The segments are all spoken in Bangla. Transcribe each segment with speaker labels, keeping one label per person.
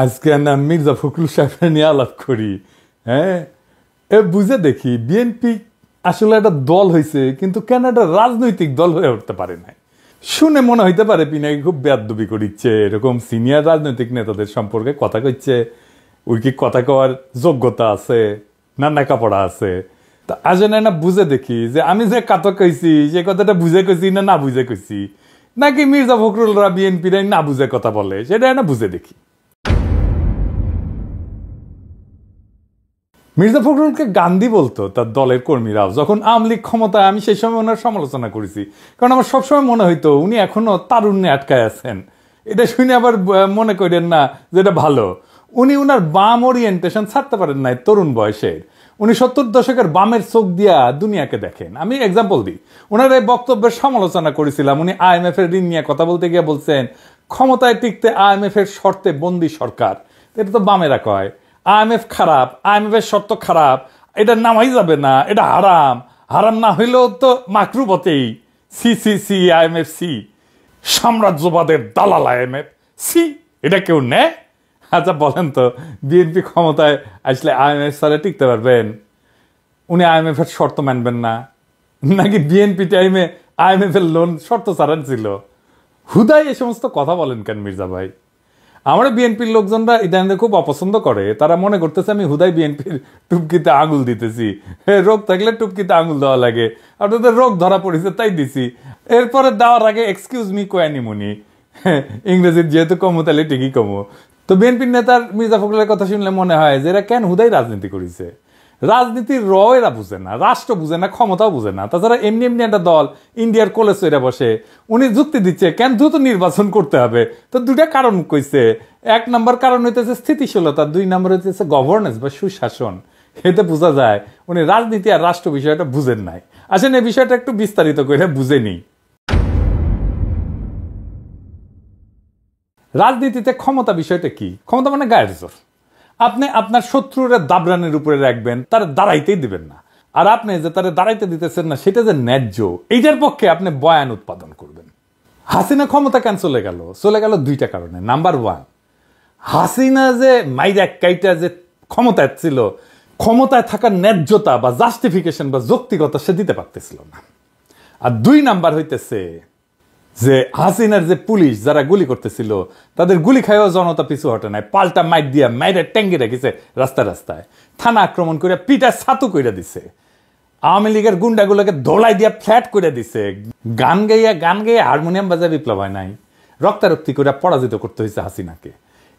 Speaker 1: আজকে না মির্জা ফখরুল সাহেব নিয়ে আলাপ করি। হ্যাঁ, এ বুঝে দেখি বিএনপি আসলে একটা দল হয়েছে, কিন্তু কেন একটা রাজনৈতিক দল হয়ে উঠতে পারে নাই। শুনে মনে হইতে পারে পিনাকি খুব বেয়াদবি করিচ্ছে, এরকম সিনিয়র রাজনৈতিক নেতাদের সম্পর্কে কথা কইছে, ওই কি কথা কওয়ার যোগ্যতা আছে না লেখাপড়া আছে। তা আসলে না বুঝে দেখি যে আমি যে কথা কইছি সে কথাটা বুঝে কইছি না বুঝে কইছি, নাকি মির্জা ফখরুলরা বিএনপির না বুঝে কথা বলে, সেটা না বুঝে দেখি। মির্জা ফখরুলকে গান্ধী বলতো তার দলের কর্মীরাও যখন আওয়ামী লীগ ক্ষমতায়। আমি সেই সময় ওনার সমালোচনা করেছি, কারণ আমার সবসময় মনে হইতো উনি এখনো তারুণ্যে আটকায় আছেন। এটা শুনে আবার মনে করেন না যে এটা ভালো। উনি উনার বাম ওরিয়েন্টেশন ছাড়তে পারেন নাই তরুণ বয়সের। উনি 70 দশকের বামের চোখ দিয়া দুনিয়াকে দেখেন। আমি এক্সাম্পল দিই, ওনার এই বক্তব্যের সমালোচনা করেছিলাম। উনি IMF এর ঋণ নিয়ে কথা বলতে গিয়ে বলছেন ক্ষমতায় টিকতে IMF এর শর্তে বন্দি সরকার। এটা তো বামেরা কয় IMF খারাপ, IMF এর শর্ত খারাপ, এটা নামাই যাবে না, এটা হারাম। হারাম না হইলেও তো মাকরু বটেই। সি IMF সি, সাম্রাজ্যবাদের দালাল IMF সি, এটা কেউ নেয়? আচ্ছা বলেন তো, বিএনপি ক্ষমতায় আসলে IMF ছাড়া টিকতে পারবেন? উনি IMF এর শর্ত মানবেন না? নাকি বিএনপি টাইমে IMF এর লোন শর্ত ছাড়ান ছিল? হুদাই এই সমস্ত কথা বলেন কেন মির্জা ভাই? আমরা বিএনপির লোকজনরা ইদানিং খুব অপছন্দ করে। তারা মনে করতেছে আমি হুদাই বিএনপির টুপকিতে আঙুল দিতেছি। রোগ থাকলে টুপকিতে আঙুল দেওয়া লাগে, আর তোদের রোগ ধরা পড়েছে তাই দিছি। এরপরে দেওয়ার আগে এক্সকিউজ মি কয়ানি মনি, ইংরেজির যেহেতু কমো তাহলে ঠিকই কমো। তো বিএনপির নেতার মির্জা ফখরুলের কথা শুনলে মনে হয় যে এরা কেন হুদাই রাজনীতি করেছে। রাজনীতির এরা বুঝে না, রাষ্ট্র বুঝে না, ক্ষমতাও বুঝে না। তাছাড়া এমনি এমনি একটা দল ইন্ডিয়ার কোলে চইরা বসে। উনি যুক্তি দিচ্ছে কেন দ্রুত নির্বাচন করতে হবে। তো দুইটা কারণ কইছে। 1 নম্বর কারণ হইতেছে স্থিতিশীলতা, 2 নম্বর হইতেছে গভর্নেন্স বা সুশাসন। এতে বোঝা যায় উনি রাজনীতি আর রাষ্ট্র বিষয়টা বুঝেন নাই। আসেন এই বিষয়টা একটু বিস্তারিত করে বুঝে নিই। রাজনীতিতে ক্ষমতা বিষয়টা কি? ক্ষমতা মানে গায়ের জোর। আপনি আপনার শত্রুরা দাবরানের উপরে রাখবেন, তারা দাঁড়াইতেই দিবেন না। আর আপনি যে তারা দাঁড়াইতে দিতেছেন না সেটা যে ন্যায্য, এইটার পক্ষে আপনি বয়ান উৎপাদন করবেন। হাসিনা ক্ষমতা কেন চলে গেল? চলে গেল 2টা কারণে। নাম্বার 1, হাসিনা যে মাইরা কাইটা যে ক্ষমতায় ছিল, ক্ষমতায় থাকার ন্যায্যতা বা জাস্টিফিকেশন বা যৌক্তিকতা সে দিতে পারতেছিল না। আর 2 নাম্বার হইতেছে যে হাসিনার যে পুলিশ যারা গুলি করতেছিল তাদের গুলি খাইও জনতা পিছু হটে নাই, পাল্টা মাইট দিয়া মাইরে ট্যাঙ্গি রেখেছে রাস্তায় রাস্তায়, থানা আক্রমণ করে পিঠা ছাতু করে দিছে, আওয়ামী লীগের গুন্ডাগুলোকে ধোলাই দিয়া ফ্ল্যাট করে দিছে, গান গাইয়া হারমোনিয়াম বাজায় বিপ্লব হয় নাই, রক্তারক্তি করে পরাজিত করতে হয়েছে হাসিনাকে।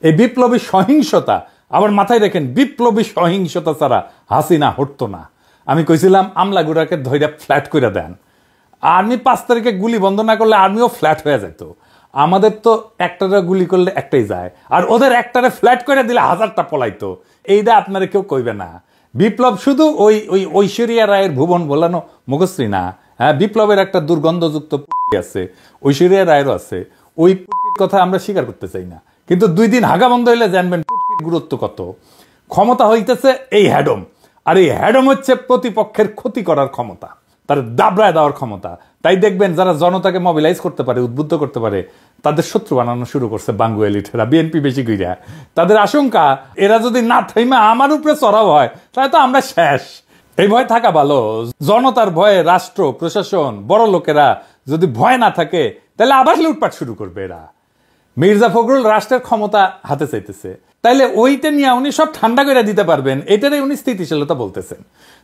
Speaker 1: এই বিপ্লবী সহিংসতা, আবার মাথায় রেখেন, বিপ্লবী সহিংসতা ছাড়া হাসিনা হটতো না। আমি কইছিলাম আমলাগুড়াকে ধৈর্য ফ্ল্যাট করে দেন। আর্মি 5 তারিখে গুলি বন্ধ না করলে আর্মিও ফ্ল্যাট হয়ে যেত। আমাদের তো একটারে গুলি করলে একটাই যায়, আর ওদের একটারে ফ্ল্যাট করে দিলে 1000টা পলাইতো। এইটা আপনারা কেউ কইবে না। বিপ্লব শুধু ওই ঐশ্বরিয়া রায়ের ভুবন বলানো মুখশ্রী না। হ্যাঁ, বিপ্লবের একটা দুর্গন্ধযুক্ত আছে, ঐশ্বরিয়া রায়েরও আছে। ওই কথা আমরা স্বীকার করতে চাই না, কিন্তু 2 দিন হাগা বন্ধ হইলে জানবেন গুরুত্ব কত। ক্ষমতা হইতেছে এই হ্যাডম, আর এই হ্যাডম হচ্ছে প্রতিপক্ষের ক্ষতি করার ক্ষমতা, তার দাবড়ায় দেওয়ার ক্ষমতা। তাই দেখবেন যারা জনতাকে মোবিলাইজ করতে পারে, উদ্বুদ্ধ করতে পারে, তাদের শত্রু বানানো শুরু করছে বাঙ্গু এলিটেরা, বিএনপি বেশি কইরা। তাদের আশঙ্কা এরা যদি না থাইমা আমার উপরে চড়াও হয় তাহলে তো আমরা শেষ। এই ভয় থাকা ভালো। জনতার ভয়ে রাষ্ট্র প্রশাসন বড় লোকেরা যদি ভয় না থাকে তাহলে আবার লুটপাট শুরু করবে এরা। মির্জা ফখরুল রাষ্ট্রের ক্ষমতা হাতে চাইতেছে, তাইলে ওইটা নিয়ে উনি সব ঠান্ডা করে দিতে পারবেন, এটারই উনি স্থিতিশীলতা বলতেছেন।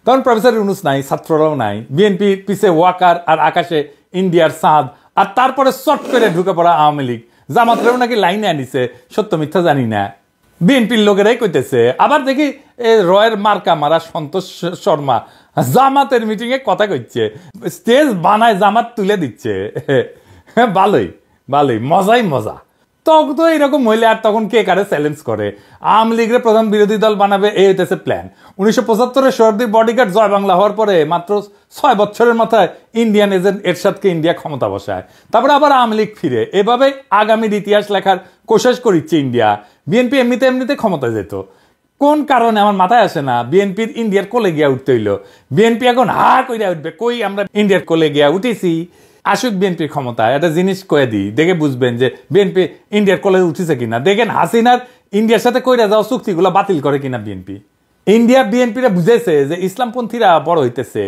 Speaker 1: কারণ প্রফেসর ইউনূস নাই, ছাত্ররাও নাই, বিএনপি পিছে ওয়াকার আর আকাশে ইন্ডিয়ার চাঁদ, আর তারপরে চট করে ঢুকে পড়া আওয়ামী লীগ। জামাতরাও নাকি লাইনে আনিছে, সত্য মিথ্যা জানি না, বিএনপির লোকেরাই কইতেছে। আবার দেখি রয়ের মার্কা মারা সন্তোষ শর্মা জামাতের মিটিং এ কথা কইছে, স্টেজ বানায় জামাত তুলে দিচ্ছে। ভালোই ভালোই, মজাই মজা। তখন তো এরকম হইলে আর তখন কে কারে চ্যালেঞ্জ করে? আওয়ামী লীগের প্রধান বিরোধী দল বানাবে, এই হইতেছে প্ল্যান। 1975-এ শহীদের বডিগার্ড জয় বাংলা হওয়ার পরে মাত্র 6 বছরের মাথায় ইন্ডিয়ান এজেন্ট এরশাদকে ইন্ডিয়া ক্ষমতা বসায়, তারপরে আবার আওয়ামী লীগ ফিরে। এভাবে আগামীর ইতিহাস লেখার কোশিশ করিচ্ছে ইন্ডিয়া। বিএনপি এমনিতে ক্ষমতায় যেত। কোন কারণে আমার মাথায় আসে না, বিএনপির ইন্ডিয়ার কোলে গিয়া উঠতে হইলো। বিএনপি এখন হা কইরা উঠবে, কই আমরা ইন্ডিয়ার কোলে গিয়া উঠেছি। আসুক বিএনপির ক্ষমতা, একটা জিনিস কয়ে দিই, দেখে বুঝবেন যে বিএনপি ইন্ডিয়ার কোলে উঠেছে কিনা। দেখেন হাসিনার ইন্ডিয়ার সাথে কইরা যাওয়া চুক্তিগুলো বাতিল করে কিনা বিএনপি। ইন্ডিয়া বিএনপিরা বুঝেছে যে ইসলামপন্থীরা বড় হইতেছে,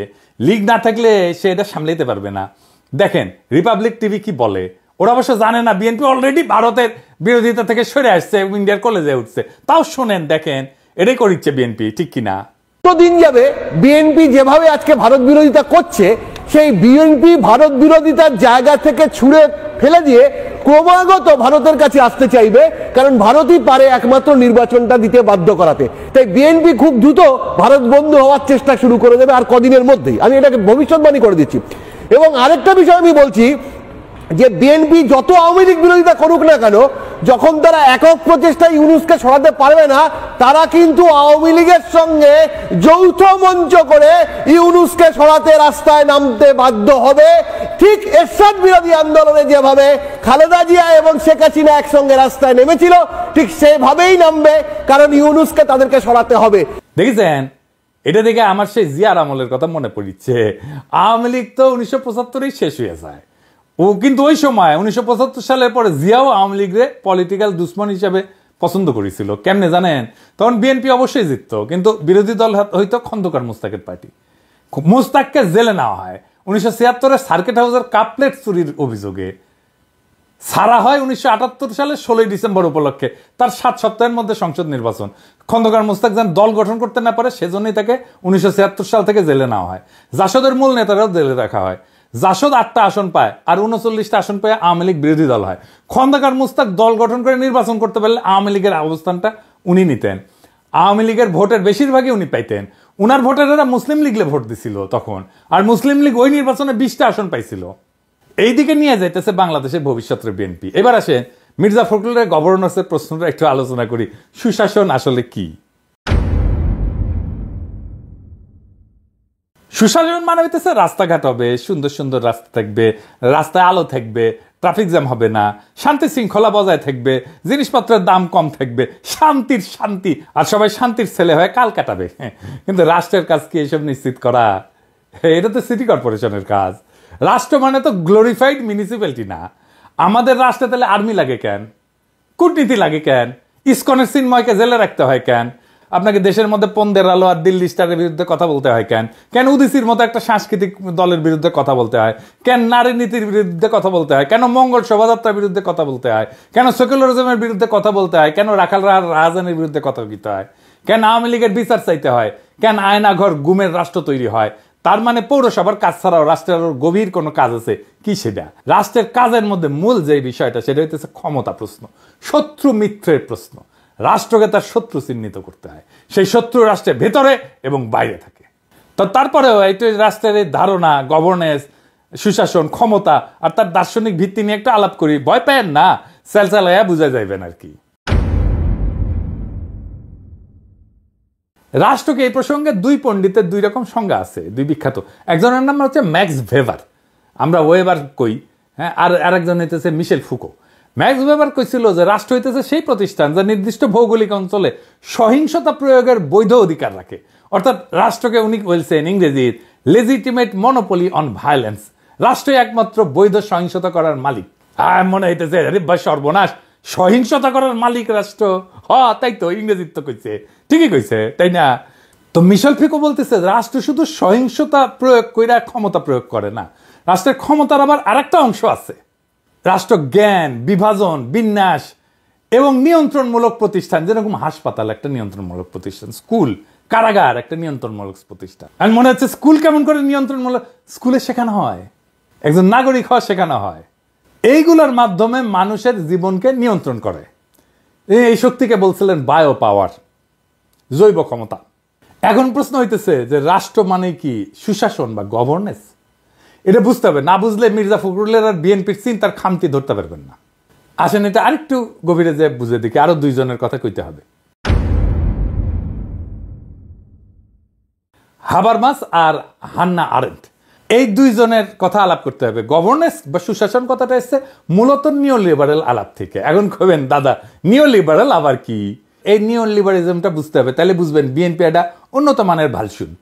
Speaker 1: লীগ না থাকলে সে এটা সামলাইতে পারবে না। দেখেন রিপাবলিক টিভি কি বলে, ওরা অবশ্য জানে না বিএনপি অলরেডি ভারতের বিরোধিতা থেকে সরে আসছে, ইন্ডিয়ার কলেজে উঠছে, তাও শোনেন দেখেন এটাই করিচ্ছে বিএনপি, ঠিক কিনা?
Speaker 2: দিন যাবে বিএনপি যেভাবে আজকে ভারত বিরোধিতা করছে, সেই বিএনপি ভারত বিরোধিতার জায়গা থেকে ছুঁড়ে ফেলে দিয়ে ক্রমাগত ভারতের কাছে আসতে চাইবে, কারণ ভারতই পারে একমাত্র নির্বাচনটা দিতে বাধ্য করাতে। তাই বিএনপি খুব দ্রুত ভারত বন্ধু হওয়ার চেষ্টা শুরু করে দেবে আর কদিনের মধ্যেই, আমি এটাকে ভবিষ্যৎবাণী করে দিচ্ছি। এবং আরেকটা বিষয় আমি বলছি যে বিএনপি যত আওয়ামী লীগ বিরোধিতা করুক না কেন, যখন তারা একক প্রচেষ্টায় ইউনূসকে সরাতে পারবে না, তারা কিন্তু আওয়ামী লীগের সঙ্গে যৌথ মঞ্চ করে ইউনূসকে সরাতে রাস্তায় নামতে বাধ্য হবে। ঠিক এরশাদ বিরোধী আন্দোলনে যেভাবে খালেদা জিয়া এবং শেখ হাসিনা একসঙ্গে রাস্তায় নেমেছিল, ঠিক সেভাবেই নামবে, কারণ ইউনূসকে তাদেরকে সরাতে হবে।
Speaker 1: দেখেছেন, এটা দেখে আমার সেই জিয়ার আমলের কথা মনে পড়ছে। আওয়ামী লীগ তো 1975-এই শেষ হয়ে যায়। ও কিন্তু ওই সময় 1975 সালের পরে জিয়াও আওয়ামী লীগের পলিটিক্যাল দুশ্মন হিসেবে পছন্দ করেছিল। কেমনে জানেন? তখন বিএনপি অবশ্যই জিততো, কিন্তু বিরোধী দল হইতো খন্দকার মোস্তাকের পার্টি। মোস্তাককে জেলে নেওয়া হয় 1976-এ সার্কিট হাউসের কাপলেট চুরির অভিযোগে। ছাড়া হয় 1978 সালের 16 ডিসেম্বর উপলক্ষে। তার 7 সপ্তাহের মধ্যে সংসদ নির্বাচন। খন্দকার মোস্তাক যেন দল গঠন করতে না পারে, সেজন্যই তাকে 1976 সাল থেকে জেলে নেওয়া হয়। জাসদের মূল নেতারাও জেলে রাখা হয়। জাসদ 8টা আসন পায় আর 39টা আসন পায় আওয়ামী লীগ বিরোধী দল হয়। খন্দকার মোস্তাক দল গঠন করে নির্বাচন করতে পারলে আওয়ামী লীগের অবস্থানটা উনি নিতেন। আওয়ামী লীগের ভোটের বেশিরভাগই উনি পাইতেন। উনার ভোটারেরা মুসলিম লীগে ভোট দিছিল তখন, আর মুসলিম লীগ ওই নির্বাচনে 20টা আসন পাইছিল। এইদিকে নিয়ে যাইতেছে বাংলাদেশের ভবিষ্যতের বিএনপি। এবার আসে মির্জা ফখরুলের গভর্নেন্সের প্রশ্নটা একটু আলোচনা করি। সুশাসন আসলে কি? সুশাসন মানে হইতেছে রাস্তাঘাট হবে, সুন্দর সুন্দর রাস্তা থাকবে, রাস্তায় আলো থাকবে, ট্রাফিক জ্যাম হবে না, শান্তি শৃঙ্খলা বজায় থাকবে, জিনিসপত্রের দাম কম থাকবে, শান্তির শান্তি, আর সবাই শান্তির ছেলে হয়ে কাল কাটাবে। কিন্তু রাষ্ট্রের কাজ কি এসব নিশ্চিত করা? এটা তো সিটি কর্পোরেশনের কাজ। রাষ্ট্র মানে তো গ্লোরিফাইড মিউনিসিপ্যালিটি না। আমাদের রাষ্ট্রে তাহলে আর্মি লাগে কেন? কূটনীতি লাগে কেন? ইসকনের চিন্ময়কে জেলে রাখতে হয় কেন? আপনাকে দেশের মধ্যে পন্দের আলো আর দিল্লি স্টারের বিরুদ্ধে কথা বলতে হয় কেন? কেন উদিসির মতো একটা সাংস্কৃতিক দলের বিরুদ্ধে কথা বলতে হয়? কেন নারী নীতির বিরুদ্ধে কথা বলতে হয়? কেন মঙ্গল শোভাযাত্রার বিরুদ্ধে কথা বলতে হয়? কেন সেকুলারিজমের বিরুদ্ধে কথা বলতে হয়? কেন রাখাল রাজধানীর বিরুদ্ধে কথা বলতে হয়? কেন আওয়ামী লীগের বিচার চাইতে হয়? কেন আয়নাঘর গুমের রাষ্ট্র তৈরি হয়? তার মানে পৌরসভার কাজ ছাড়াও রাষ্ট্রের আরো গভীর কোনো কাজ আছে কি? সেটা রাষ্ট্রের কাজের মধ্যে মূল যে বিষয়টা, সেটা হইতেছে ক্ষমতা প্রশ্ন, শত্রু মিত্রের প্রশ্ন। রাষ্ট্রকে তার শত্রু চিহ্নিত করতে হয়। সেই শত্রু রাষ্ট্রের ভেতরে এবং বাইরে থাকে। তো তারপরেও এইটা রাষ্ট্রের এই ধারণা, গভর্নেন্স, সুশাসন, ক্ষমতা আর তার দার্শনিক ভিত্তি নিয়ে একটা আলাপ করি। ভয় পায়েন না, সেলসালাইয়া বুঝা যাইবেন আর কি। রাষ্ট্রকে এই প্রসঙ্গে দুই পণ্ডিতের দুই রকম সংজ্ঞা আছে, দুই বিখ্যাত। একজনের নাম হচ্ছে ম্যাক্স ভেবার, আমরা ওয়েবার কই, হ্যাঁ, আর আরেকজন হইতেছে মিশেল ফুকো। ম্যাক্স ভেবার কইছিল যে রাষ্ট্র হইতেছে সেই প্রতিষ্ঠান যা নির্দিষ্ট ভৌগোলিক অঞ্চলে সহিংসতা প্রয়োগের বৈধ অধিকার রাখে। অর্থাৎ রাষ্ট্রকে উনি বলছেন ইংরেজির লেজিটিমেট মনোপলি অন ভায়োলেন্স। রাষ্ট্রই একমাত্র বৈধ সহিংসতা করার মালিক। মনে হইতেছে আরে ভাই সর্বনাশ, সহিংসতা করার মালিক রাষ্ট্র? তাই তো, ইংরেজির তো কইছে, ঠিকই কইছে, তাই না? তো মিশেল ফিকো বলতেছে রাষ্ট্র শুধু সহিংসতা প্রয়োগ কইরা ক্ষমতা প্রয়োগ করে না, রাষ্ট্রের ক্ষমতার আবার আরেকটা অংশ আছে। রাষ্ট্র জ্ঞান, বিভাজন, বিন্যাস এবং নিয়ন্ত্রণমূলক প্রতিষ্ঠান, যেরকম হাসপাতাল একটা নিয়ন্ত্রণমূলক প্রতিষ্ঠান, স্কুল, কারাগার একটা নিয়ন্ত্রণমূলক প্রতিষ্ঠান। আমি মনে হচ্ছে স্কুল কেমন করে নিয়ন্ত্রণমূলক? স্কুলে শেখানো হয়, একজন নাগরিক হওয়া শেখানো হয়। এইগুলোর মাধ্যমে মানুষের জীবনকে নিয়ন্ত্রণ করে। এই শক্তিকে বলছিলেন বায়ো পাওয়ার, জৈব ক্ষমতা। এখন প্রশ্ন হইতেছে যে রাষ্ট্র মানে কি সুশাসন বা গভর্নেন্স? এটা বুঝতে হবে, না বুঝলে মির্জা ফখরুলের আর বিএনপির চিন্তার খামতি ধরতে পারবেন না। আসেন এটা আরেকটু গভীরে যে বুঝে দেখি, আরো দুইজনের কথা কইতে হবে। হাবারমাস আর হান্না আরেন্ট, এই দুইজনের কথা আলাপ করতে হবে। গভর্নেন্স বা সুশাসন কথাটা এসছে মূলত নিও লিবারেল আলাপ থেকে। এখন কবেন দাদা নিও লিবারেল আবার কি? এই নিও লিবারেলিজমটা বুঝতে হবে, তাহলে বুঝবেন বিএনপি একটা উন্নত মানের ভালসুন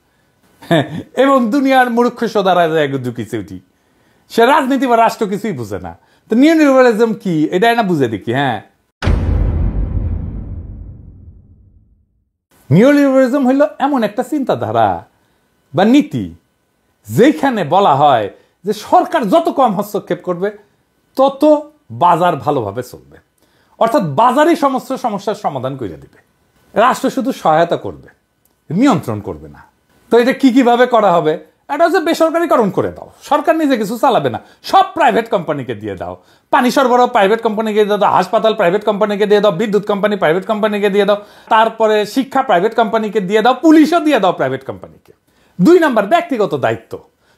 Speaker 1: এবং দুনিয়ার মূর্খ সদারা কিছুটি, সে রাজনীতি বা রাষ্ট্র কিছুই বুঝে না। তো নিও লিবারেলিজম কি, এটা না বুঝে দেখি। হ্যাঁ, নিওলিবারালিজম হইল এমন একটা চিন্তাধারা বা নীতি যেখানে বলা হয় যে সরকার যত কম হস্তক্ষেপ করবে তত বাজার ভালোভাবে চলবে, অর্থাৎ বাজারই সমস্ত সমস্যার সমাধান করে দিবে, রাষ্ট্র শুধু সহায়তা করবে, নিয়ন্ত্রণ করবে না। তো এটা কিভাবে করা হবে? এটা হচ্ছে বেসরকারীকরণ করে দাও, সরকার নিজে কিছু চালাবে না, সব প্রাইভেট কোম্পানিকে দিয়ে দাও, পানি সরবরাহ প্রাইভেট কোম্পানিকে দিয়ে দাও, হাসপাতাল প্রাইভেট কোম্পানিকে দিয়ে দাও, বিদ্যুৎ কোম্পানি প্রাইভেট কোম্পানিকে দিয়ে দাও, তারপরে শিক্ষা প্রাইভেট কোম্পানিকে দিয়ে দাও, পুলিশও দিয়ে দাও প্রাইভেট কোম্পানিকে। 2 নাম্বার ব্যক্তিগত দায়িত্ব,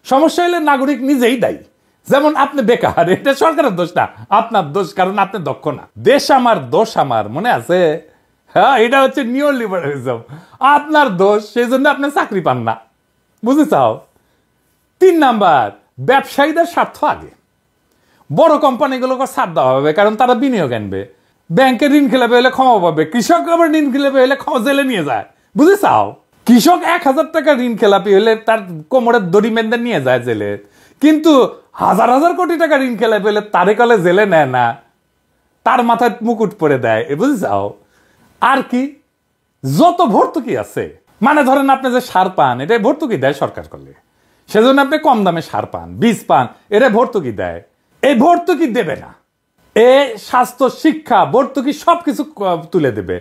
Speaker 1: সমস্যা হলে নাগরিক নিজেই দায়ী। যেমন আপনি বেকার, এটা সরকারের দোষ না, আপনার দোষ, কারণ আপনি দক্ষ না। দেশ আমার দোষ আমার, মনে আছে? হ্যাঁ, এটা হচ্ছে নিওলিবারালিজম, আপনার দোষ, সেই জন্য আপনি চাকরি পান না, বুঝেছাও? 3 নাম্বার ব্যবসায়ীদের স্বার্থ আগে, বড় কোম্পানিগুলোকে ছাড় দেওয়া হবে, কারণ তারা বিনিয়োগ আনবে, ব্যাংকে ঋণ খেলাপি হলে ক্ষমা পাবে, কৃষক আবার ঋণ খেলাপি হলে জেলে নিয়ে যায়, বুঝেছাও? কৃষক 1000 টাকা ঋণ খেলাপি হলে তার কোমরের দড়ি মেন্দে নিয়ে যায় জেলে, কিন্তু হাজার হাজার কোটি টাকা ঋণ খেলাপি হলে তারে কলে জেলে নেয় না, তার মাথায় মুকুট পরে দেয়, বুঝেছাও? আর কি যত ভর্তুকি আছে, মানে ধরেন আপনি যে সার পান, এটা ভর্তুকি দেয় সরকার করলে, সেজন্য আপনি কম দামে সার পান, বীজ পান, এটা ভর্তুকি দেয়। এই ভর্তুকি দেবে না, এ স্বাস্থ্য শিক্ষা ভর্তুকি সবকিছু তুলে দেবে।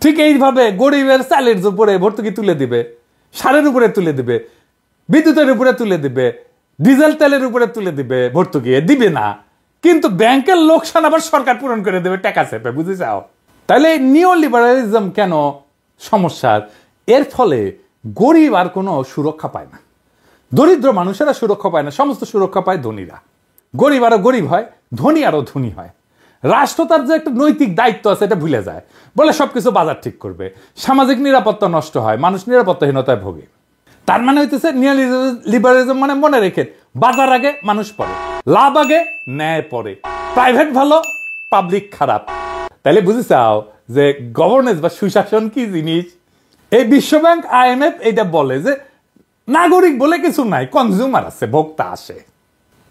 Speaker 1: ঠিক এইভাবে গরিবের চালের উপরে ভর্তুকি তুলে দিবে, সারের উপরে তুলে দিবে, বিদ্যুতের উপরে তুলে দিবে, ডিজেল তেলের উপরে তুলে দিবে, ভর্তুকি দিবে না, কিন্তু ব্যাংকের লোকসান আবার সরকার পূরণ করে দেবে টাকা চেপে, বুঝেছাও? তাহলে নিওলিবারালিজম কেন সমস্যার? এর ফলে গরিব আর কোনো সুরক্ষা পায় না, দরিদ্র মানুষেরা সুরক্ষা পায় না, সমস্ত সুরক্ষা পায় ধনীরা। গরিব আরো গরিব হয়, ধনী আরো ধনী হয়। রাষ্ট্র তার যে একটা নৈতিক দায়িত্ব আছে এটা ভুলে যায়, বলে সবকিছু বাজার ঠিক করবে, সামাজিক নিরাপত্তা নষ্ট হয়, মানুষ নিরাপত্তাহীনতায় ভোগে। তার মানে হইতেছে নিওলিবারালিজম মানে, মনে রেখে, বাজার আগে মানুষ পড়ে, লাভ আগে ন্যায় পড়ে, প্রাইভেট ভালো পাবলিক খারাপ। তাহলে বুঝেছাও যে গভর্নেন্স বা সুশাসন কি জিনিস? এই বিশ্বব্যাংক IMF এটা বলে যে নাগরিক বলে কিছু নাই, কনজিউমার আছে, ভোক্তা আসে।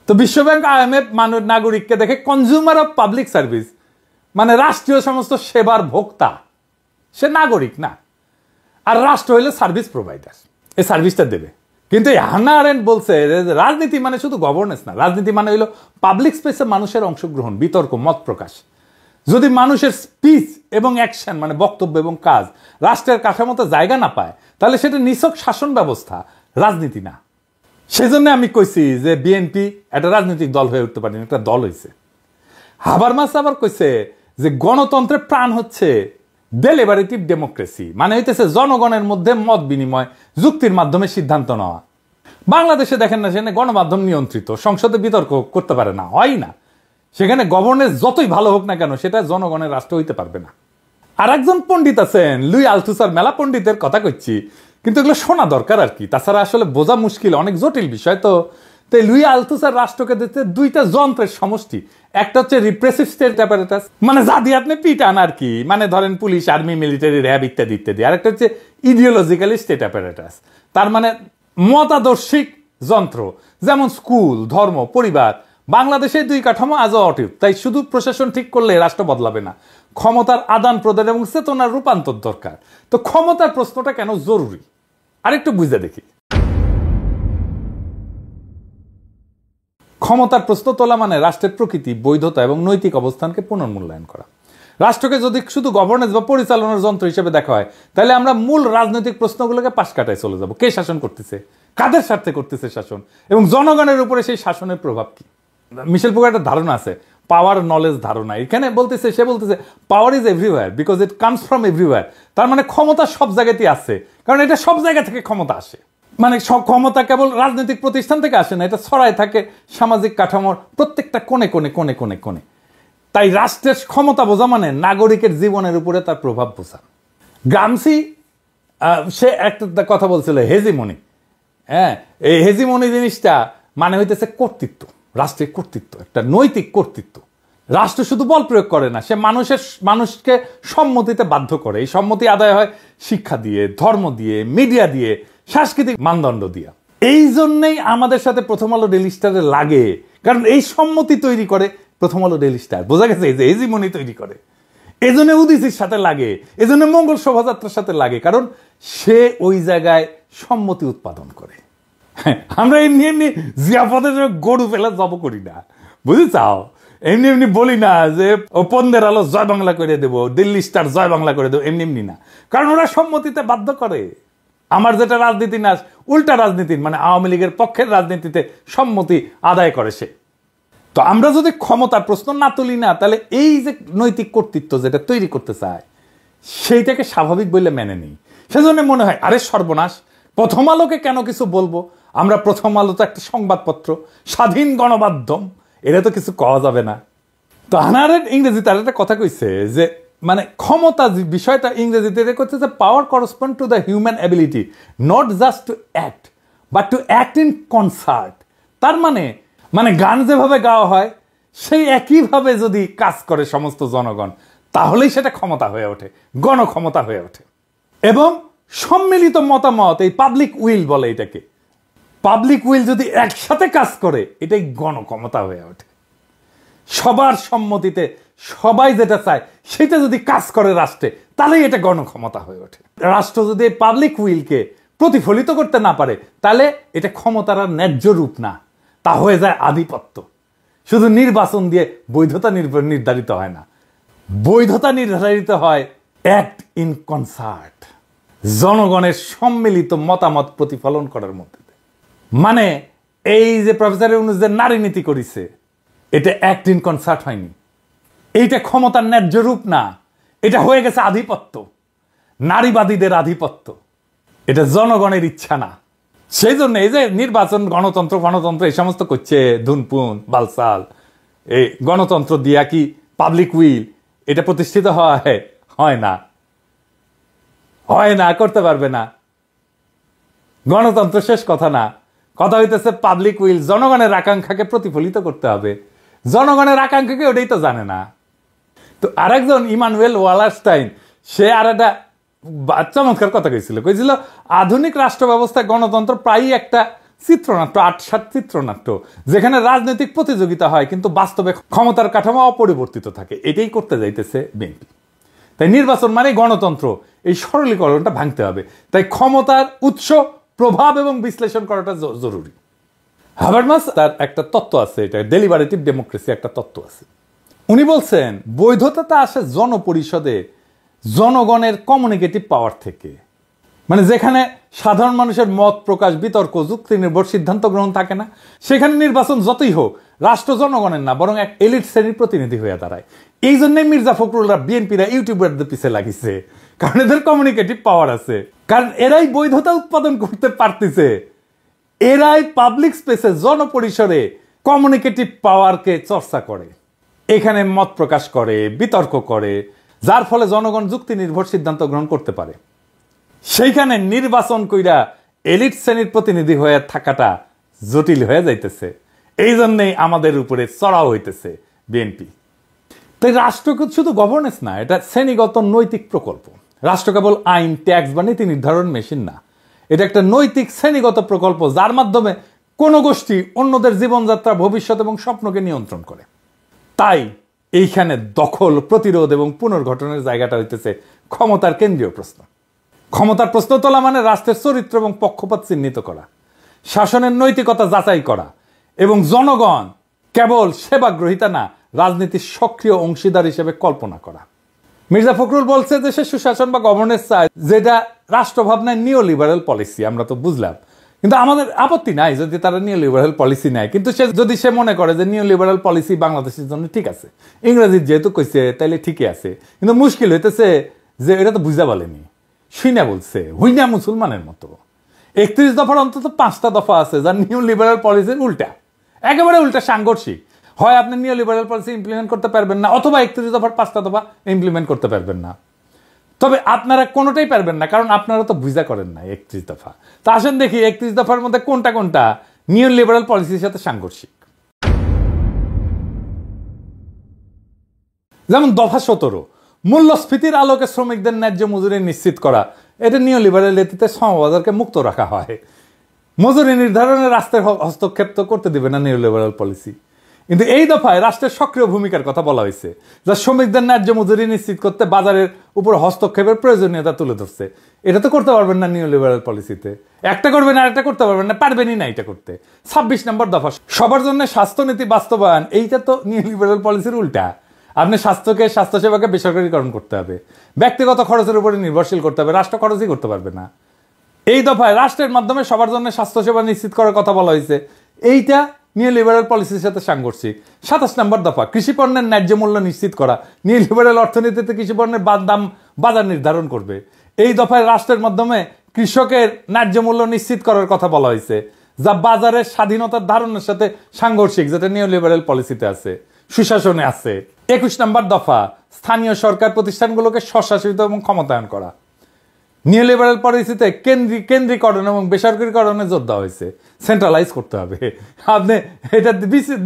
Speaker 1: তো বিশ্বব্যাংক IMF নাগরিককে দেখে কনজিউমার অফ পাবলিক সার্ভিস, মানে রাষ্ট্রীয় সমস্ত সেবার ভোক্তা, সে নাগরিক না, আর রাষ্ট্র হইলে সার্ভিস প্রোভাইডার, এই সার্ভিসটা দেবে। কিন্তু হান্না আরেন্ট বলছে রাজনীতি মানে শুধু গভর্নেন্স না, রাজনীতি মানে হইলো পাবলিক স্পেসে মানুষের অংশগ্রহণ, বিতর্ক, মত প্রকাশ। যদি মানুষের স্পিচ এবং অ্যাকশন মানে বক্তব্য এবং কাজ রাষ্ট্রের কাঠামোতে জায়গা না পায়, তাহলে সেটা নিছক শাসন ব্যবস্থা, রাজনীতি না। সেজন্য আমি কইছি যে বিএনপি একটা রাজনৈতিক দল হয়ে উঠতে পারেনি, একটা দল হয়েছে। হাবারমাস আবার কইছে যে গণতন্ত্রের প্রাণ হচ্ছে ডেলিবারেটিভ ডেমোক্রেসি, মানে হইতেছে জনগণের মধ্যে মত বিনিময়, যুক্তির মাধ্যমে সিদ্ধান্ত নেওয়া। বাংলাদেশে দেখেন না, সেখানে গণমাধ্যম নিয়ন্ত্রিত, সংসদে বিতর্ক করতে পারে না, হয় না। সেখানে গভর্নেন্স যতই ভালো হোক না কেন, সেটা জনগণের রাষ্ট্র হইতে পারবে না। আর একজন পণ্ডিত আছেন লুই আলথুসার, মেলা পণ্ডিতের কথা কইছি, কিন্তু এগুলো শোনা দরকার আর কি, তাছাড়া আসলে বোঝা মুশকিল, অনেক জটিল বিষয়। তো তাই লুই আলথুসার রাষ্ট্রকে দিতে 2টা যন্ত্রের সমষ্টি, একটা হচ্ছে রিপ্রেসিভ স্টেট অ্যাপারেটাস, মানে যা দিয়ে আপনি পিটান আর কি, মানে ধরেন পুলিশ, আর্মি, মিলিটারি, র্যাব ইত্যাদি ইত্যাদি। আর একটা হচ্ছে ইডিওলজিক্যালি স্টেট অ্যাপারেটাস, তার মানে মতাদর্শিক যন্ত্র, যেমন স্কুল, ধর্ম, পরিবার। বাংলাদেশে 2 কাঠামো আজও অটুট, তাই শুধু প্রশাসন ঠিক করলে রাষ্ট্র বদলাবে না, ক্ষমতার আদান প্রদান এবং চেতনার রূপান্তর দরকার। তো ক্ষমতার প্রশ্নটা কেন জরুরি আরেকটু বুঝে দেখি। ক্ষমতার প্রশ্ন তোলা মানে রাষ্ট্রের প্রকৃতি, বৈধতা এবং নৈতিক অবস্থানকে পুনর্মূল্যায়ন করা। রাষ্ট্রকে যদি শুধু গভর্নেন্স বা পরিচালনার যন্ত্র হিসেবে দেখা হয়, তাহলে আমরা মূল রাজনৈতিক প্রশ্নগুলোকে পাশ কাটায় চলে যাব। কে শাসন করতেছে, কাদের স্বার্থে করতেছে শাসন, এবং জনগণের উপরে সেই শাসনের প্রভাব কি। মিশেল ফুকোর একটা ধারণা আছে, পাওয়ার নলেজ ধারণা। এখানে বলতেছে, সে বলতেছে power is everywhere because it comes from everywhere. তার মানে ক্ষমতা সব জায়গাতেই আছে, কারণ এটা সব জায়গা থেকে ক্ষমতা আসে। মানে ক্ষমতা কেবল রাজনৈতিক প্রতিষ্ঠান থেকে আসে না, এটা ছড়ায় থাকে সামাজিক কাঠামোর প্রত্যেকটা কোণে কোণে কোণে কোণে কোণে। তাই রাষ্ট্রের ক্ষমতা বোঝা মানে নাগরিকের জীবনের উপরে তার প্রভাব বোঝা। গ্রামসি সে একটা কথা বলছিল, হেজিমনি। হ্যাঁ, এই হেজিমনি জিনিসটা মানে হইতেছে কর্তৃত্ব, রাষ্ট্রের কর্তৃত্ব, একটা নৈতিক কর্তৃত্ব। রাষ্ট্র শুধু বল প্রয়োগ করে না, সে মানুষকে সম্মতিতে বাধ্য করে। এই সম্মতি আদায় হয় শিক্ষা দিয়ে, ধর্ম দিয়ে, মিডিয়া দিয়ে, সাংস্কৃতিক মানদণ্ড দিয়ে। এই জন্যই আমাদের সাথে প্রথম আলো ডেইলি স্টারে লাগে, কারণ এই সম্মতি তৈরি করে প্রথম আলো ডেইলি স্টার। বোঝা গেছে, এই যে হেজিমনি তৈরি করে, এজন্য উদীচীর সাথে লাগে, এজন্য মঙ্গল শোভাযাত্রার সাথে লাগে, কারণ সে ওই জায়গায় সম্মতি উৎপাদন করে। আমরা এমনি এমনি জিয়াপদের গরু ফেলা জব করি না, বুঝে চাও? এমনি এমনি বলি না যে ও পন্দের আলো জয় বাংলা করে দেবো, দিল্লি স্টার জয় বাংলা করে দেবো, এমনি এমনি না, কারণ ওরা সম্মতিতে বাধ্য করে। আমার যেটা রাজনীতি না, উল্টা রাজনীতির মানে আওয়ামী লীগের পক্ষের রাজনীতিতে সম্মতি আদায় করে সে। তো আমরা যদি ক্ষমতার প্রশ্ন না তুলি না, তাহলে এই যে নৈতিক কর্তৃত্ব যেটা তৈরি করতে চায় সেইটাকে স্বাভাবিক বলে মেনে নিই। সেজন্য মনে হয় আরে সর্বনাশ, প্রথম আলোকে কেন কিছু বলবো? আমরা প্রথম আলো তো একটা সংবাদপত্র, স্বাধীন গণমাধ্যম, এটা তো কিছু কওয়া যাবে না। তো আনার ইংরেজি তার একটা কথা কইছে যে মানে ক্ষমতা বিষয়টা ইংরেজিতে করছে যে power correspond to the human ability not just to act but to act in concert. তার মানে মানে গান যেভাবে গাওয়া হয় সেই একইভাবে যদি কাজ করে সমস্ত জনগণ, তাহলেই সেটা ক্ষমতা হয়ে ওঠে, গণক্ষমতা হয়ে ওঠে। এবং সম্মিলিত মতামত, এই পাবলিক উইল বলে এটাকে, পাবলিক উইল যদি একসাথে কাজ করে এটাই গণক্ষমতা হয়ে ওঠে। সবার সম্মতিতে সবাই যেটা চায় সেটা যদি কাজ করে রাষ্ট্রে, তাহলেই এটা গণক্ষমতা হয়ে ওঠে। রাষ্ট্র যদি এই পাবলিক উইলকে প্রতিফলিত করতে না পারে, তাহলে এটা ক্ষমতার আর ন্যায্য রূপ না, তা হয়ে যায় আধিপত্য। শুধু নির্বাচন দিয়ে বৈধতা নির্ধারিত হয় না, বৈধতা নির্ধারিত হয় অ্যাক্ট ইন কনসার্ট, জনগণের সম্মিলিত মতামত প্রতিফলন করার মধ্যে। মানে এই যে প্রফেসর ইউনূস যে নারী নীতি করেছে, এটা অ্যাক্ট ইন কনসার্ট হয়নি, এইটা ক্ষমতার ন্যায্য রূপ না, এটা হয়ে গেছে আধিপত্য, নারীবাদীদের আধিপত্য, এটা জনগণের ইচ্ছা না। সেই জন্য এই যে নির্বাচন, গণতন্ত্র গণতন্ত্র এই সমস্ত করছে ধুনপুন বালসাল, এই গণতন্ত্র দিয়া কি পাবলিক উইল এটা প্রতিষ্ঠিত হয় না, হয় না, করতে পারবে না। গণতন্ত্র শেষ কথা না, কথা হইতেছে পাবলিক উইল, জনগণের আকাঙ্ক্ষাকে প্রতিফলিত করতে হবে। জনগণের আকাঙ্ক্ষাকে ওটাই তো জানে না। তো আরেকজন ইমানুয়েল ওয়ালারস্টাইন, সে আর একটা চমৎকার কথা কইছিল আধুনিক রাষ্ট্র ব্যবস্থায় গণতন্ত্র প্রায়ই একটা চিত্রনাট্য, ৮-৭ চিত্রনাট্য, যেখানে রাজনৈতিক প্রতিযোগিতা হয় কিন্তু বাস্তবে ক্ষমতার কাঠামো অপরিবর্তিত থাকে। এটাই করতে যাইতেছে বিএনপি। তাই নির্বাচন মানে গণতন্ত্র, এই সরলীকরণটা ভাঙতে হবে। তাই ক্ষমতার উৎস, প্রভাব এবং বিশ্লেষণ করাটা জরুরি। হাবারমাস তার একটা তত্ত্ব আছে, এটা ডেলিবারেটিভ ডেমোক্রেসি একটা তত্ত্ব আছে। উনি বলছেন বৈধতা আসে জনপরিষদে জনগণের কমিউনিকেটিভ পাওয়ার থেকে, মানে যেখানে সাধারণ মানুষের মত প্রকাশ, বিতর্ক, যুক্তি নির্ভর সিদ্ধান্ত গ্রহণ থাকে না, সেখানে নির্বাচন যতই হোক রাষ্ট্র জনগণের না, বরং এক এলিট শ্রেণীর প্রতিনিধি হয়ে দাঁড়ায়। এই জন্যই মির্জা ফখরুলরা, বিএনপিরা ইউটিউবারদের পিছিয়ে লাগিয়েছে, কারণ এদের কমিউনিকেটিভ পাওয়ার আছে, কারণ এরাই বৈধতা উৎপাদন করতে পারতেছে, এরাই পাবলিক স্পেসে জনপরিসরে কমিউনিকেটিভ পাওয়ারকে চর্চা করে, এখানে মত প্রকাশ করে, বিতর্ক করে, যার ফলে জনগণ যুক্তি নির্ভর সিদ্ধান্ত গ্রহণ করতে পারে। সেইখানে নির্বাচন কইরা এলিট শ্রেণীর প্রতিনিধি হয়ে থাকাটা জটিল হয়ে যাইতেছে। এই জন্যই আমাদের উপরে চড়াও হইতেছে বিএনপি। তাই রাষ্ট্র শুধু গভর্নেন্স না, এটা শ্রেণীগত নৈতিক প্রকল্প। রাষ্ট্র কেবল আইন, ট্যাক্স বা নীতি নির্ধারণ মেশিন না, এটা একটা নৈতিক শ্রেণীগত প্রকল্প, যার মাধ্যমে কোনো গোষ্ঠী অন্যদের জীবনযাত্রা, ভবিষ্যৎ এবং স্বপ্নকে নিয়ন্ত্রণ করে। তাই এইখানে দখল, প্রতিরোধ এবং পুনর্গঠনের জায়গাটা হইতেছে ক্ষমতার কেন্দ্রীয় প্রশ্ন। ক্ষমতার প্রশ্ন তোলা মানে রাষ্ট্রের চরিত্র এবং পক্ষপাত চিহ্নিত করা, শাসনের নৈতিকতা যাচাই করা, এবং জনগণ কেবল সেবাগ্রহিতা না, রাজনীতির সক্রিয় অংশীদার হিসেবে কল্পনা করা। মির্জা ফখরুল বলছে যে সে সুশাসন বা গভর্নেন্স চায়, যেটা রাষ্ট্রভাবনায় নিও লিবারেল পলিসি। আমরা তো বুঝলাম, কিন্তু আমাদের আপত্তি নাই যদি তারা নিও লিবারেল পলিসি নেয়, কিন্তু যদি সে মনে করে যে নিও লিবারেল পলিসি বাংলাদেশের জন্য ঠিক আছে, ইংরেজি যেহেতু কইছে তাইলে ঠিকই আছে। কিন্তু মুশকিল হইতেছে যে এটা তো বুঝা বলেনি, শুইনা বলছে, হুইনা মুসলমানের মতো। ৩১ দফার অন্তত ৫টা দফা আছে যা নিও লিবারেল পলিসির উল্টা, একেবারে উল্টা, সাংঘর্ষিক। হয় আপনি নিও লিবারেল পলিসি ইমপ্লিমেন্ট করতে পারবেন না, অথবা ৩১ দফার ৫টা দফা ইমপ্লিমেন্ট করতে পারবেন না। তবে আপনারা কোনোটাই পারবেন না, কারণ আপনারা তো বুঝা করেন না ৩১ দফা। তা আসেন দেখি ৩১ দফার মধ্যে কোনটা কোনটা নিও লিবারেল পলিসির সাথে সাংঘর্ষিক। যেমন দফা ১৭, মূল্যস্ফীতির আলোকে শ্রমিকদের ন্যায্য মজুরি নিশ্চিত করা। এটা নিও লিবারেল নীতিতে শ্রমবাজারকে মুক্ত রাখা হয়, মজুরি নির্ধারণের রাস্তায় হস্তক্ষেপ তো করতে দিবে না নিও লিবারেল পলিসি। কিন্তু এই দফায় রাষ্ট্রের সক্রিয় ভূমিকার কথা বলা হয়েছে, যা শ্রমিকদের ন্যায্য মজুরি নিশ্চিত করতে বাজারের উপর হস্তক্ষেপের প্রয়োজনীয়তা তুলে ধরছে। এটা তো করতে পারবেন না নিউ লিবারাল পলিসিতে, একটা করবেন আর একটা করতে পারবেন না, পারবেনই না এটা করতে। 26 নম্বর দফা সবার জন্য স্বাস্থ্যনীতি বাস্তবায়ন, এইটা তো নিউ লিবারাল পলিসির উল্টা। আপনি স্বাস্থ্যসেবাকে বেসরকারীকরণ করতে হবে, ব্যক্তিগত খরচের উপরে নির্ভরশীল করতে হবে, রাষ্ট্র খরচই করতে পারবে না। এই দফায় রাষ্ট্রের মাধ্যমে সবার জন্য স্বাস্থ্যসেবা নিশ্চিত করার কথা বলা হয়েছে, এইটা নিউ লিবারাল পলিসির সাথে সাংঘর্ষিক। 27 নম্বর দফা কৃষি পণ্যের ন্যায্য মূল্য নিশ্চিত করা, নিউ লিবারাল অর্থনীতিতে কৃষি পণ্যের দাম বাজার নির্ধারণ করবে। এই দফায় রাষ্ট্রের মাধ্যমে কৃষকের ন্যায্য মূল্য নিশ্চিত করার কথা বলা হয়েছে, যা বাজারের স্বাধীনতার ধারণের সাথে সাংঘর্ষিক, যেটা নিউ লিবারাল পলিসিতে আছে, সুশাসনে আছে। 21 নম্বর দফা স্থানীয় সরকার প্রতিষ্ঠানগুলোকে স্বশাসিত এবং ক্ষমতায়ন করা। নিউ লিবারাল পলিসিতে কেন্দ্রীকরণ এবং বেসরকারীকরণে জোর দেওয়া হয়েছে, সেন্ট্রালাইজ করতে হবে। আপনি এটা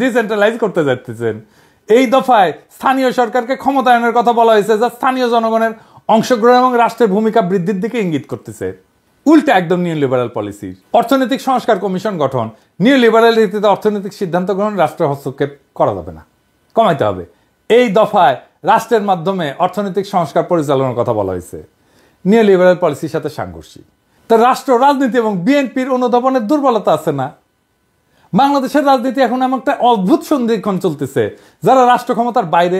Speaker 1: ডিসেন্ট্রালাইজ করতে যাচ্ছেন। এই দফায় স্থানীয় সরকারকে ক্ষমতায়নের কথা বলা হয়েছে, যা স্থানীয় জনগণের অংশগ্রহণ এবং রাষ্ট্রের ভূমিকা বৃদ্ধির দিকে ইঙ্গিত করতেছে। উল্টা একদম নিউ লিবারাল পলিসি। অর্থনৈতিক সংস্কার কমিশন গঠন, নিউ লিবারাল রীতিতে অর্থনৈতিক সিদ্ধান্ত গ্রহণ রাষ্ট্রের হস্তক্ষেপ করা যাবে না, কমাইতে হবে। এই দফায় রাষ্ট্রের মাধ্যমে অর্থনৈতিক সংস্কার পরিচালনার কথা বলা হয়েছে, নিউ লিবারাল পলিসির সাথে সাংঘর্ষিক। তো রাষ্ট্র রাজনীতি এবং বিএনপির অনুধাবনের দুর্বলতা আছে না? বাংলাদেশের রাজনীতি এখন এমন একটা অদ্ভুত সন্ধিক্ষণ চলতেছে। যারা রাষ্ট্র ক্ষমতার বাইরে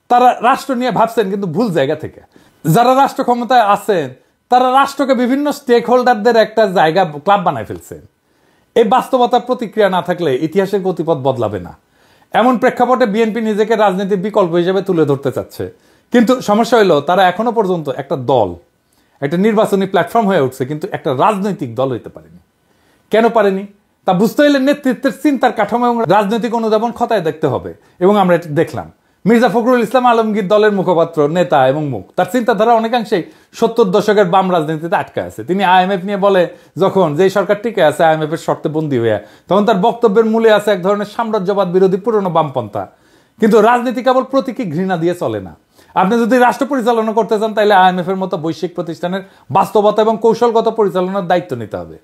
Speaker 1: তারা রাষ্ট্র নিয়ে ভাবছেন কিন্তু ভুল জায়গা থেকে, যারা রাষ্ট্র ক্ষমতায় আছেন তারা রাষ্ট্রকে বিভিন্ন স্টেক হোল্ডারদের একটা জায়গা ক্লাব বানায় ফেলছেন। এই বাস্তবতার প্রতিক্রিয়া না থাকলে ইতিহাসের গতিপথ বদলাবে না। এমন প্রেক্ষাপটে বিএনপি নিজেকে রাজনীতির বিকল্প হিসেবে তুলে ধরতে চাচ্ছে, কিন্তু সমস্যা হলো তারা এখনো পর্যন্ত একটা দল, একটা নির্বাচনী প্ল্যাটফর্ম হয়ে উঠছে, কিন্তু একটা রাজনৈতিক দল হইতে পারেনি। কেন পারেনি তা বুঝতে হলে নেতৃত্বের চিন্তার কাঠামো এবং রাজনৈতিক অনুধাবন খতায় দেখতে হবে, এবং আমরা এটা দেখলাম। মির্জা ফখরুল ইসলাম আলমগীর দলের মুখপাত্র, নেতা এবং মুখ, তার চিন্তাধারা অনেকাংশেই 70 দশকের বাম রাজনীতিতে আটকে আছে। তিনি আইএমএফ নিয়ে বলে যখন যে সরকার টিকে আছে আইএমএফ এর শর্তে বন্দী হয়ে, তখন তার বক্তব্যের মূলে আছে এক ধরনের সাম্রাজ্যবাদ বিরোধী পুরনো বামপন্থা। কিন্তু রাজনীতি কেবল প্রতীকী ঘৃণা দিয়ে চলে না। আপনি যদি রাষ্ট্র পরিচালনা করতে চান তাহলে আইএমএফ এর মতো বৈশ্বিক প্রতিষ্ঠানের বাস্তবতা এবং কৌশলগত পরিচালনার দায়িত্ব নিতে হবে।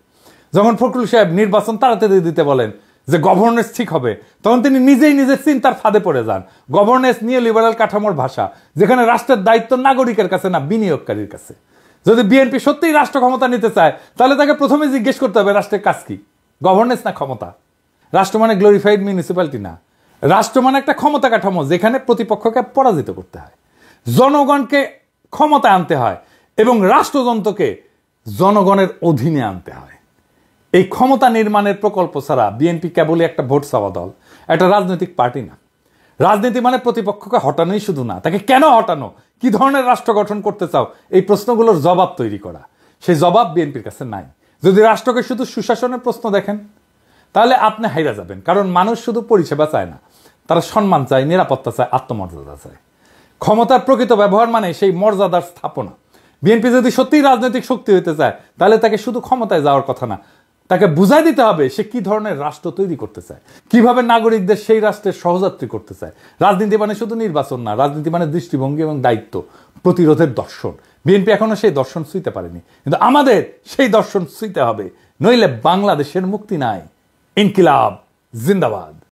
Speaker 1: যখন ফখরুল সাহেব নির্বাচন তাড়াতাড়ি দিতে বলেন যে গভর্নেন্স ঠিক হবে, তখন তিনি নিজেই নিজের চিন্তার ফাঁদে পড়ে যান। গভর্নেন্স নিয়ে লিবারাল কাঠামোর ভাষা, যেখানে রাষ্ট্রের দায়িত্ব নাগরিকের কাছে না বিনিয়োগকারীর কাছে। যদি বিএনপি সত্যিই রাষ্ট্র ক্ষমতা নিতে চায় তাহলে তাকে প্রথমে জিজ্ঞেস করতে হবে রাষ্ট্রের কাজ কি, গভর্নেন্স না ক্ষমতা। রাষ্ট্র মানে গ্লোরিফাইড মিউনিসিপ্যালিটি না, রাষ্ট্র মানে একটা ক্ষমতা কাঠামো যেখানে প্রতিপক্ষকে পরাজিত করতে হয়, জনগণকে ক্ষমতায় আনতে হয় এবং রাষ্ট্রযন্ত্রকে জনগণের অধীনে আনতে হয়। এই ক্ষমতা নির্মাণের প্রকল্প ছাড়া বিএনপি কেবলই একটা ভোট চাওয়া দল, একটা রাজনৈতিক পার্টি না। রাজনীতি মানে প্রতিপক্ষকে হটানোই শুধু না, তাকে কেন হটানো, কি ধরনের রাষ্ট্র গঠন করতে চাও, এই প্রশ্নগুলোর জবাব তৈরি করা। সেই জবাব বিএনপির কাছে নাই। যদি রাষ্ট্রকে শুধু সুশাসনের প্রশ্ন দেখেন তাহলে আপনি হাইরা যাবেন, কারণ মানুষ শুধু পরিষেবা চায় না, তারা সম্মান চায়, নিরাপত্তা চায়, আত্মমর্যাদা চায়। ক্ষমতার প্রকৃত ব্যবহার মানে সেই মর্যাদার স্থাপনা। বিএনপি যদি সত্যিই রাজনৈতিক শক্তি হতে চায় তাহলে তাকে শুধু ক্ষমতায় যাওয়ার কথা না, তাকে বুঝাই দিতে হবে সে কি ধরনের রাষ্ট্র তৈরি করতে চায়, কিভাবে নাগরিকদের সেই রাষ্ট্রের সহযাত্রী করতে চায়। রাজনীতি মানে শুধু নির্বাচন না, রাজনীতি মানে দৃষ্টিভঙ্গি এবং দায়িত্ব, প্রতিরোধের দর্শন। বিএনপি এখনো সেই দর্শন ছুঁইতে পারেনি, কিন্তু আমাদের সেই দর্শন ছুঁইতে হবে, নইলে বাংলাদেশের মুক্তি নাই। ইনকিলাব জিন্দাবাদ।